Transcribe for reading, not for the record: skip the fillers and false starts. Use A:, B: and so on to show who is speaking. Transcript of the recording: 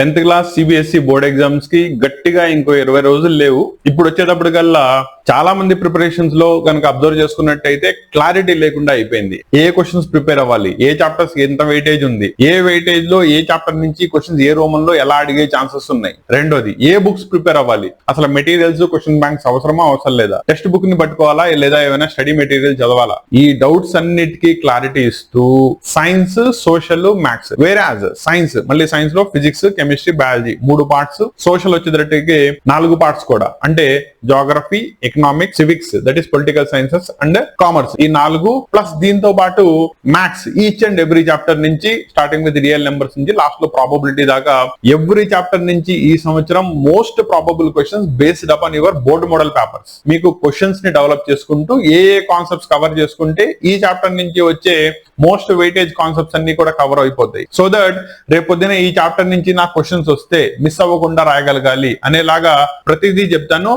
A: 10th class CBSE board exams కి గట్టిగా ఇంకో 20 రోజులు లేవు. ఇప్పుడు వచ్చేటప్పటికల్లా చాలా మంది ప్రిపరేషన్స్ లో కనుక అబ్జర్వ్ చేసుకున్నట్టయితే క్లారిటీ లేకుండా అయిపోయింది. ఏ క్వశ్చన్స్ ప్రిపేర్ అవ్వాలి, ఏ చాప్టర్స్ ఎంత వెయిటేజ్ ఉంది, ఏ వెయిటేజ్ లో ఏ చాప్టర్ నుంచి క్వశ్చన్స్ ఏ రోమన్ లో ఎలా అడిగే ఛాన్సెస్ ఉన్నాయి. రెండోది, ఏ బుక్స్ ప్రిపేర్ అవ్వాలి, అసలు మెటీరియల్స్ క్వశ్చన్ బ్యాంక్స్ అవసరమా అవసరం లేదా, టెక్స్ట్ బుక్ ని పట్టుకోవాలా లేదా ఏమైనా స్టడీ మెటీరియల్ చదవాలా, ఈ డౌట్స్ అన్నిటికీ క్లారిటీ ఇస్తూ సైన్స్, సోషల్, మ్యాథ్స్, వేరే సైన్స్ మళ్ళీ సైన్స్ లో physics, chemistry, biology 3 parts, social వచ్చేటప్పటికి 4 పార్ట్స్ కూడా, అంటే geography, economics, civics that is political sciences and commerce, ఈ 4 ప్లస్ దీంతో పాటు maths each and every chapter నుంచి స్టార్టింగ్ విత్ రియల్ నెంబర్స్ నుంచి లాస్ట్ లో ప్రాబబిలిటీ దాకా ఎవ్రీ చాప్టర్ నుంచి ఈ సంవత్సరం most probable questions based upon your board model papers. మీకు క్వశ్చన్స్ ని డెవలప్ చేసుకుంటూ ఏ కాన్సెప్ట్స్ కవర్ చేసుకుంటే ఈ చాప్టర్ నుంచి వచ్చే మోస్ట్ వెయిటేజ్ కాన్సెప్ట్స్ అన్ని కూడా కవర్ అయిపోతాయి. సో దట్ రేపొద్దున ఈ చాప్టర్ నుంచి నాకు క్వశ్చన్స్ వస్తే మిస్ అవ్వకుండా రాయగలగాలి అనేలాగా ప్రతిదీ చెప్తాను.